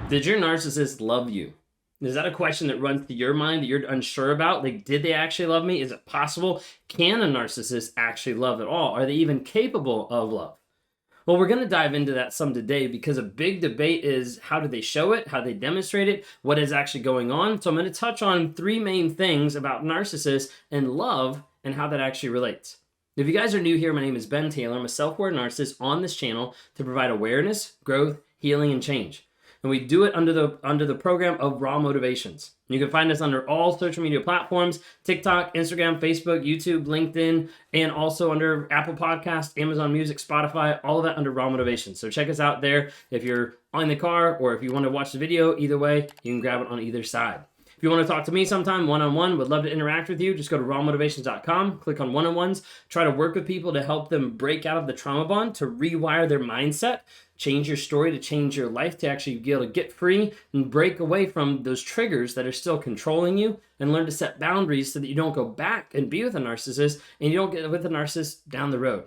Did your narcissist love you? Is that a question that runs through your mind that you're unsure about? Like, did they actually love me? Is it possible? Can a narcissist actually love at all? Are they even capable of love? Well, we're going to dive into that some today because a big debate is how do they show it, how they demonstrate it, what is actually going on. So I'm going to touch on three main things about narcissists and love and how that actually relates. If you guys are new here, my name is Ben Taylor. I'm a self-aware narcissist on this channel to provide awareness, growth, healing, and change. And we do it under the program of Raw Motivations. You can find us under all social media platforms: TikTok, Instagram, Facebook, YouTube, LinkedIn, and also under Apple Podcasts, Amazon Music, Spotify, all of that under Raw Motivations. So check us out there if you're on the car or if you want to watch the video. Either way, you can grab it on either side. If you want to talk to me sometime one-on-one, would love to interact with you, just go to rawmotivations.com, click on one-on-ones, try to work with people to help them break out of the trauma bond, to rewire their mindset, change your story, to change your life, to actually be able to get free and break away from those triggers that are still controlling you and learn to set boundaries so that you don't go back and be with a narcissist and you don't get with a narcissist down the road.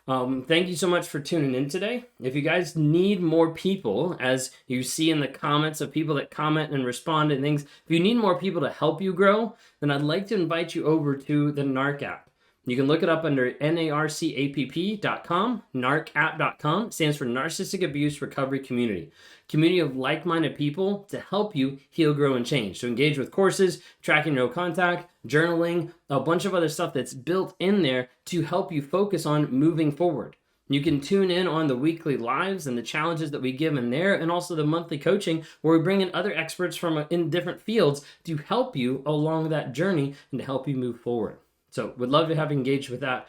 Thank you so much for tuning in today. If you guys need more people, as you see in the comments of people that comment and respond and things, if you need more people to help you grow, then I'd like to invite you over to the NARC app. You can look it up under narcapp.com, narcapp.com. It stands for Narcissistic Abuse Recovery Community. Community of like-minded people to help you heal, grow, and change. So engage with courses, tracking no contact, journaling, a bunch of other stuff that's built in there to help you focus on moving forward. You can tune in on the weekly lives and the challenges that we give in there, and also the monthly coaching where we bring in other experts from in different fields to help you along that journey and to help you move forward. So would love to have engaged with that.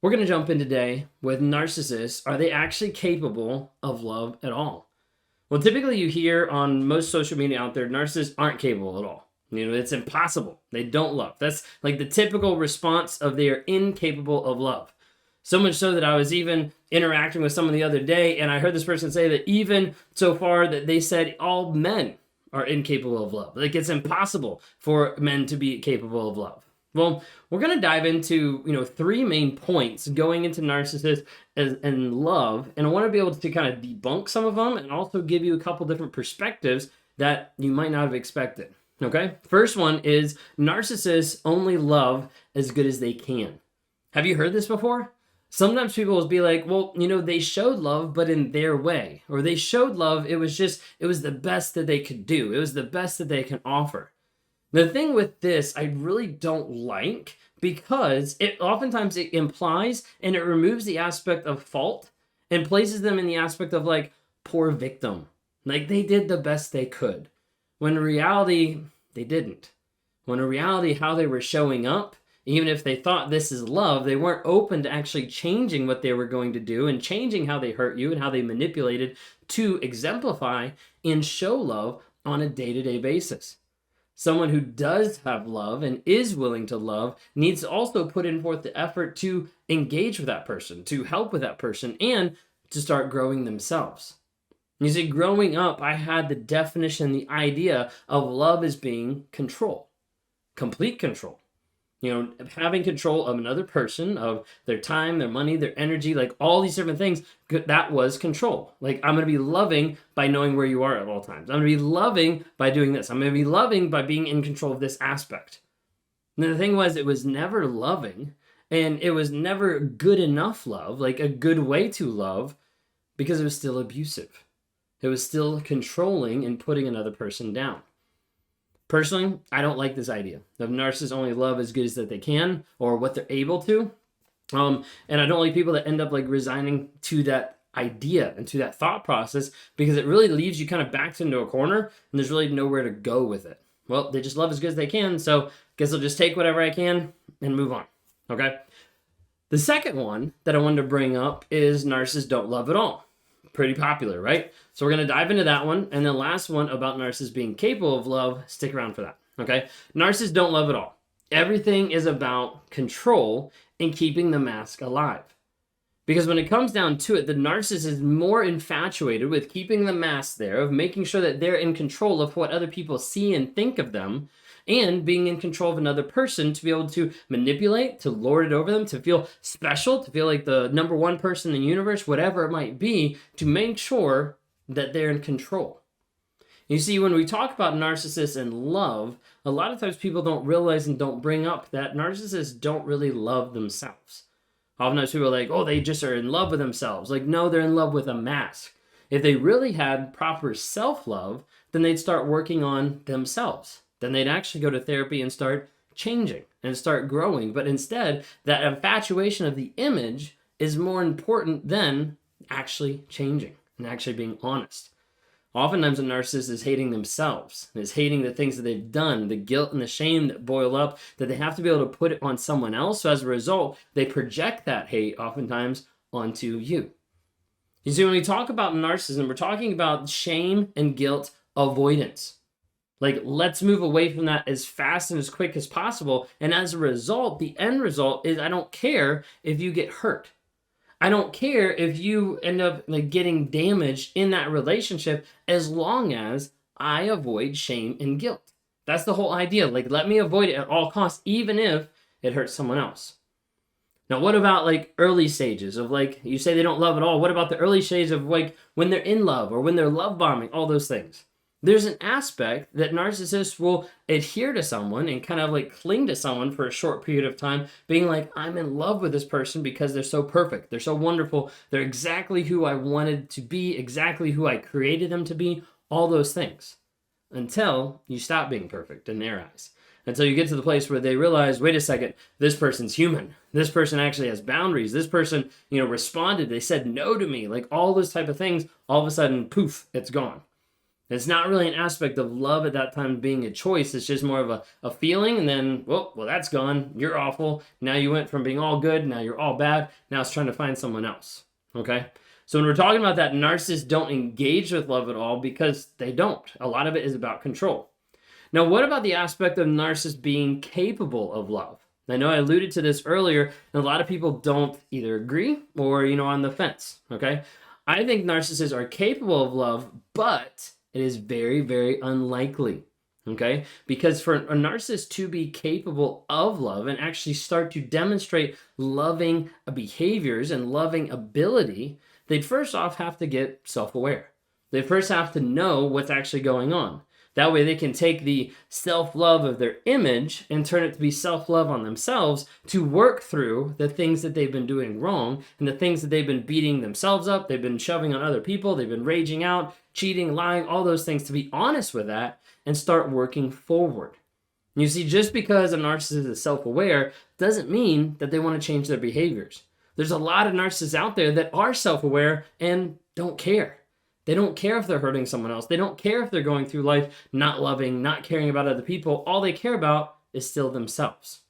We're going to jump in today with narcissists. Are they actually capable of love at all? Well, typically you hear on most social media out there, narcissists aren't capable at all. You know, it's impossible. They don't love. That's like the typical response of they are incapable of love. So much so that I was even interacting with someone the other day, and I heard this person say that even so far that they said all men are incapable of love. Like it's impossible for men to be capable of love. Well, we're going to dive into, three main points going into narcissists and love. And I want to be able to kind of debunk some of them and also give you a couple different perspectives that you might not have expected. Okay? First one is narcissists only love as good as they can. Have you heard this before? Sometimes people will be like, well, they showed love, but in their way. Or they showed love, it was the best that they could do. It was the best that they can offer. The thing with this, I really don't like because it oftentimes it implies and it removes the aspect of fault and places them in the aspect of like poor victim. Like they did the best they could. When in reality, they didn't. When in reality, how they were showing up, even if they thought this is love, they weren't open to actually changing what they were going to do and changing how they hurt you and how they manipulated to exemplify and show love on a day-to-day basis. Someone who does have love and is willing to love needs to also put in forth the effort to engage with that person, to help with that person, and to start growing themselves. You see, growing up, I had the definition, the idea of love as being control, complete control. Having control of another person, of their time, their money, their energy, like all these different things, that was control. Like, I'm going to be loving by knowing where you are at all times. I'm going to be loving by doing this. I'm going to be loving by being in control of this aspect. And the thing was, it was never loving, and it was never good enough love, like a good way to love, because it was still abusive. It was still controlling and putting another person down. Personally, I don't like this idea of narcissists only love as good as that they can or what they're able to. And I don't like people that end up like resigning to that idea and to that thought process because it really leaves you kind of backed into a corner and there's really nowhere to go with it. Well, they just love as good as they can, so I guess I'll just take whatever I can and move on. Okay? The second one that I wanted to bring up is narcissists don't love at all. Pretty popular, right? So we're going to dive into that one. And the last one about narcissists being capable of love, stick around for that, okay? Narcissists don't love at all. Everything is about control and keeping the mask alive. Because when it comes down to it, the narcissist is more infatuated with keeping the mask there, of making sure that they're in control of what other people see and think of them, and being in control of another person to be able to manipulate, to lord it over them, to feel special, to feel like the number one person in the universe, whatever it might be, to make sure that they're in control. You see, when we talk about narcissists and love, a lot of times people don't realize and don't bring up that narcissists don't really love themselves. Oftentimes people are like, oh, they just are in love with themselves. Like, no, they're in love with a mask. If they really had proper self-love, then they'd start working on themselves. Then they'd actually go to therapy and start changing and start growing. But instead, that infatuation of the image is more important than actually changing and actually being honest. Oftentimes a narcissist is hating themselves, is hating the things that they've done, the guilt and the shame that boil up, that they have to be able to put it on someone else. So as a result, they project that hate oftentimes onto you. You see, when we talk about narcissism, we're talking about shame and guilt avoidance. Like, let's move away from that as fast and as quick as possible. And as a result, the end result is I don't care if you get hurt. I don't care if you end up like getting damaged in that relationship, as long as I avoid shame and guilt. That's the whole idea. Like, let me avoid it at all costs, even if it hurts someone else. Now, what about like early stages of, like, you say they don't love at all. What about the early stages of like when they're in love or when they're love bombing, all those things? There's an aspect that narcissists will adhere to someone and kind of like cling to someone for a short period of time, being like, I'm in love with this person because they're so perfect. They're so wonderful. They're exactly who I wanted to be, exactly who I created them to be, all those things. Until you stop being perfect in their eyes. Until you get to the place where they realize, wait a second, this person's human. This person actually has boundaries. This person, responded. They said no to me. Like, all those type of things, all of a sudden, poof, it's gone. It's not really an aspect of love at that time being a choice. It's just more of a feeling, and then, well, that's gone. You're awful. Now you went from being all good, now you're all bad. Now it's trying to find someone else, okay? So when we're talking about that, narcissists don't engage with love at all because they don't. A lot of it is about control. Now, what about the aspect of narcissists being capable of love? I know I alluded to this earlier, and a lot of people don't either agree or, on the fence, okay? I think narcissists are capable of love, but it is very, very unlikely, okay? Because for a narcissist to be capable of love and actually start to demonstrate loving behaviors and loving ability, they'd first off have to get self-aware. They first have to know what's actually going on. That way they can take the self-love of their image and turn it to be self-love on themselves to work through the things that they've been doing wrong and the things that they've been beating themselves up, they've been shoving on other people, they've been raging out, cheating, lying, all those things, to be honest with that and start working forward. You see, just because a narcissist is self-aware doesn't mean that they want to change their behaviors. There's a lot of narcissists out there that are self-aware and don't care. They don't care if they're hurting someone else. They don't care if they're going through life not loving, not caring about other people. All they care about is still themselves.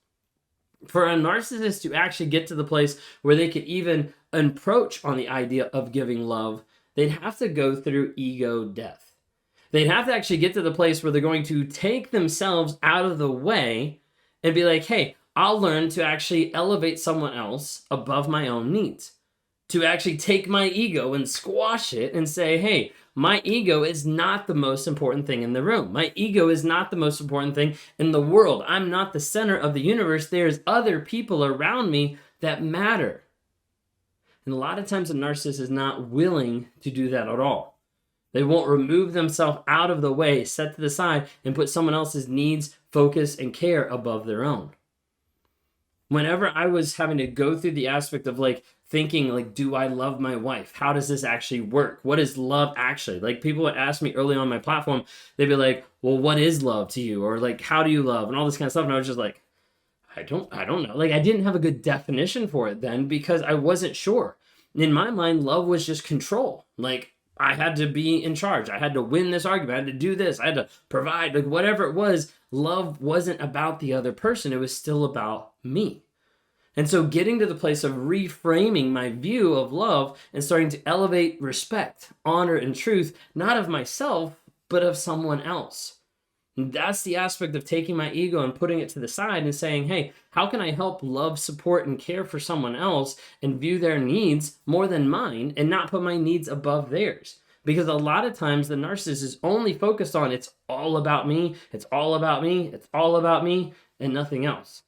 For a narcissist to actually get to the place where they could even approach on the idea of giving love, they'd have to go through ego death. They'd have to actually get to the place where they're going to take themselves out of the way and be like, hey, I'll learn to actually elevate someone else above my own needs. To actually take my ego and squash it and say, hey, my ego is not the most important thing in the room. My ego is not the most important thing in the world. I'm not the center of the universe. There's other people around me that matter. And a lot of times a narcissist is not willing to do that at all. They won't remove themselves out of the way, set to the side, and put someone else's needs, focus, and care above their own. Whenever I was having to go through the aspect of like thinking like, do I love my wife? How does this actually work? What is love actually? Like, people would ask me early on my platform, they'd be like, well, what is love to you? Or like, how do you love? And all this kind of stuff. And I was just like, I don't know. Like, I didn't have a good definition for it then because I wasn't sure. In my mind, love was just control. Like, I had to be in charge. I had to win this argument. I had to do this. I had to provide, like whatever it was. Love wasn't about the other person. It was still about me. And so getting to the place of reframing my view of love and starting to elevate respect, honor, and truth, not of myself, but of someone else. And that's the aspect of taking my ego and putting it to the side and saying, hey, how can I help love, support, and care for someone else and view their needs more than mine and not put my needs above theirs? Because a lot of times the narcissist is only focused on it's all about me, it's all about me, it's all about me, and nothing else.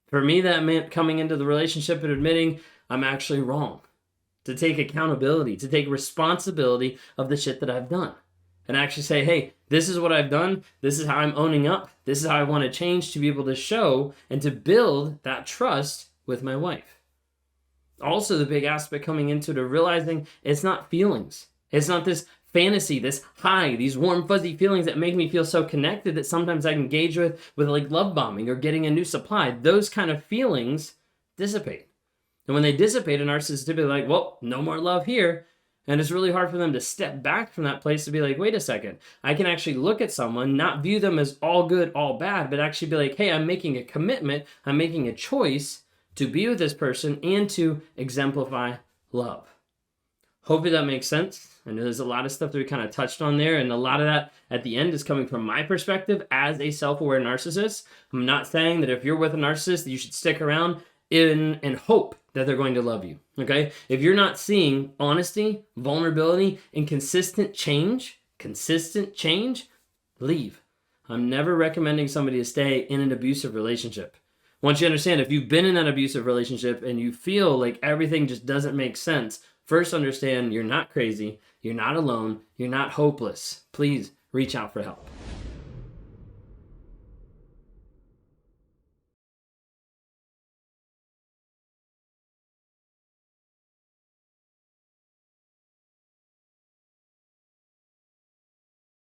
For me, that meant coming into the relationship and admitting I'm actually wrong. to take accountability, to take responsibility of the shit that I've done. And actually say, hey, this is what I've done. This is how I'm owning up. This is how I want to change, to be able to show and to build that trust with my wife. Also, the big aspect coming into it of realizing it's not feelings. It's not this fantasy, this high, these warm, fuzzy feelings that make me feel so connected that sometimes I engage with like love bombing or getting a new supply. Those kind of feelings dissipate. And when they dissipate, a narcissist is typically like, well, no more love here. And it's really hard for them to step back from that place to be like, wait a second, I can actually look at someone, not view them as all good, all bad, but actually be like, hey, I'm making a commitment, I'm making a choice to be with this person and to exemplify love. Hopefully that makes sense. I know there's a lot of stuff that we kind of touched on there, and a lot of that at the end is coming from my perspective as a self-aware narcissist. I'm not saying that if you're with a narcissist that you should stick around and hope that they're going to love you, okay? If you're not seeing honesty, vulnerability, and consistent change, leave. I'm never recommending somebody to stay in an abusive relationship. Once you understand, if you've been in an abusive relationship and you feel like everything just doesn't make sense, first understand you're not crazy, you're not alone, you're not hopeless. Please reach out for help.